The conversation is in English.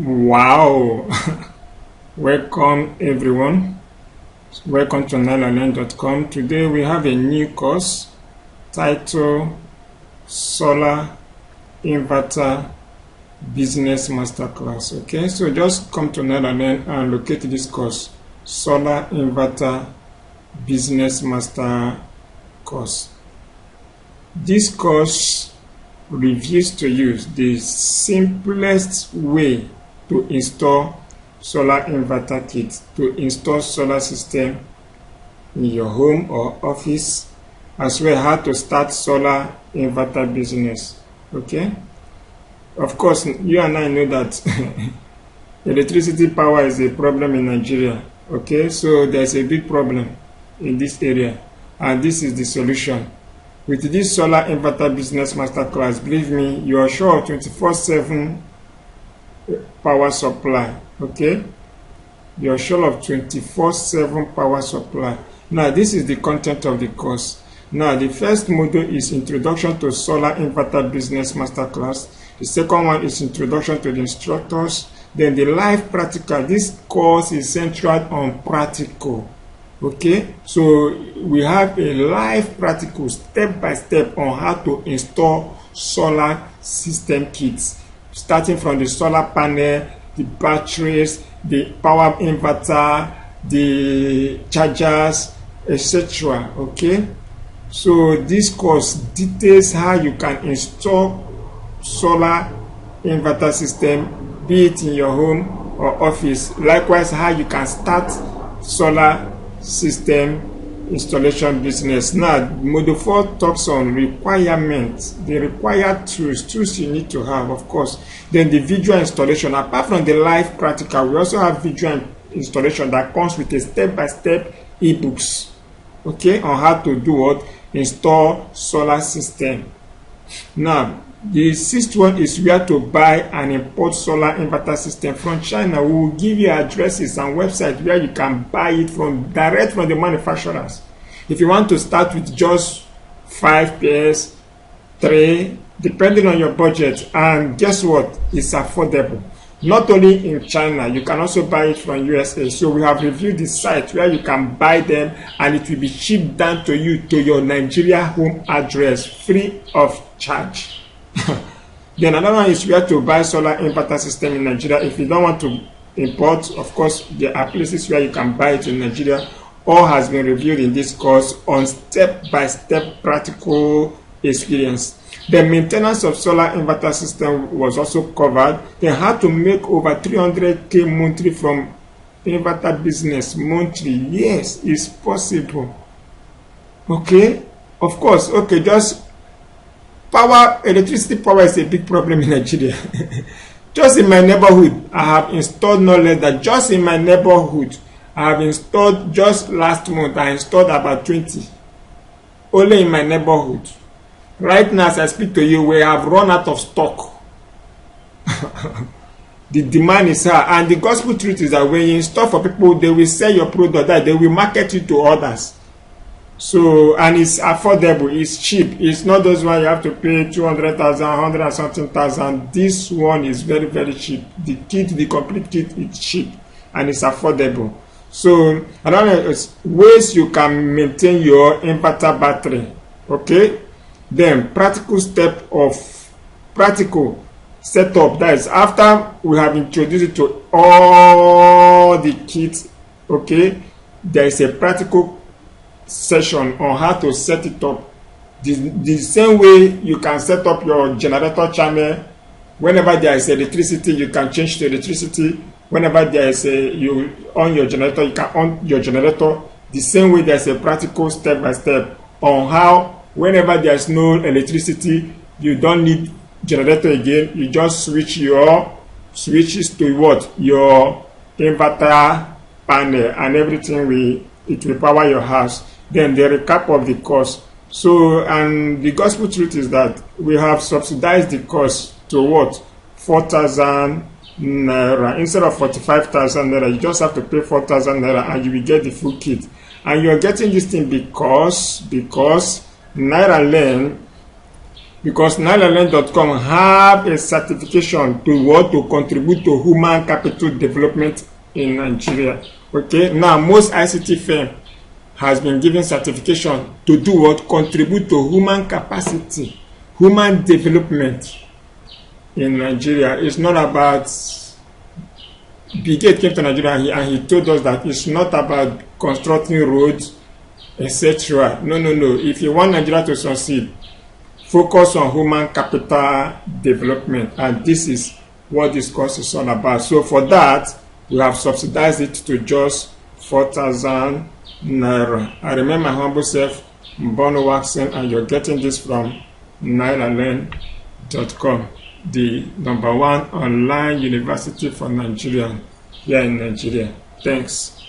Wow! Welcome everyone. Welcome to Nairalearn.com. Today we have a new course titled Solar Inverter Business Masterclass. Okay, so just come to Nairalearn and locate this course, Solar Inverter Business Master Course. This course reveals to you the simplest way to install solar inverter kit, to install solar system in your home or office, as well as how to start solar inverter business. Okay, of course you and I know that electricity power is a problem in Nigeria. Okay, so there's a big problem in this area, and this is the solution. With this solar inverter business masterclass, believe me, you are sure of 24/7 power supply. Okay, you are sure of 24/7 power supply. Now, this is the content of the course. Now, the first module is Introduction to Solar Inverter Business Masterclass. The second one is Introduction to the Instructors. Then the live practical. This course is centered on practical. Okay, so we have a live practical step by step on how to install solar system kits, starting from the solar panel, the batteries, the power inverter, the chargers, etc. Okay, so this course details how you can install solar inverter system, be it in your home or office. Likewise, how you can start solar system installation business. Now, module 4 talks on requirements, the required tools you need to have, of course. Then the visual installation. Apart from the live practical, we also have visual installation that comes with a step-by-step ebooks, okay, on how to do what? Install solar system. Now, the sixth one is where to buy and import solar inverter system from China. We will give you addresses and websites where you can buy it from direct from the manufacturers. If you want to start with just 5 pairs, 3, depending on your budget, and guess what? It's affordable. Not only in China, you can also buy it from USA. So we have reviewed the site where you can buy them, and it will be shipped down to you to your Nigeria home address free of charge. Then another one is where to buy solar inverter system in Nigeria. If you don't want to import, of course, there are places where you can buy it in Nigeria. All has been reviewed in this course on step-by-step practical experience. The maintenance of solar inverter system was also covered. Then how to make over 300k monthly from inverter business monthly. Yes, it's possible. Okay, of course. Okay, just electricity power is a big problem in Nigeria. Just in my neighborhood, I have installed no less than, just in my neighborhood, I have installed, just last month, I installed about 20. Only in my neighborhood. Right now, as I speak to you, we have run out of stock. The demand is high. And the gospel truth is that when you install for people, they will sell your product, that they will market it to others. So, and it's affordable, it's cheap. It's not those one you have to pay 200,000, 100 and something thousand. This one is very, very cheap. The kit, the complete kit, is cheap and it's affordable. So, another ways you can maintain your inverter battery. Okay, then practical step of practical setup. That is after we have introduced it to all the kits. Okay, there is a practical session on how to set it up. The same way you can set up your generator channel. Whenever there is electricity, you can change to electricity. Whenever there is you on your generator, you can on your generator. The same way there's a practical step by step on how whenever there's no electricity, you don't need generator again. You just switch your switches to what? Your inverter panel, and everything it will power your house. Then the recap of the course. So, and the gospel truth is that we have subsidized the course to what? 4,000 naira. Instead of 45,000 naira, you just have to pay 4,000 naira and you will get the full kit. And you're getting this thing because Nairalearn because Nairalearn.com have a certification to contribute to human capital development in Nigeria. Okay, now most ICT firm has been given certification to do what? Contribute to human capacity, human development in Nigeria. It's not about, Bill Gates came to Nigeria and he told us that it's not about constructing roads, etc. No. If you want Nigeria to succeed, focus on human capital development, and this is what this course is all about. So for that, we have subsidized it to just 4,000 naira. I remain my humble self, Bono Waxen, and you're getting this from Nairalearn.com, the #1 online university for Nigerians here in Nigeria. Thanks.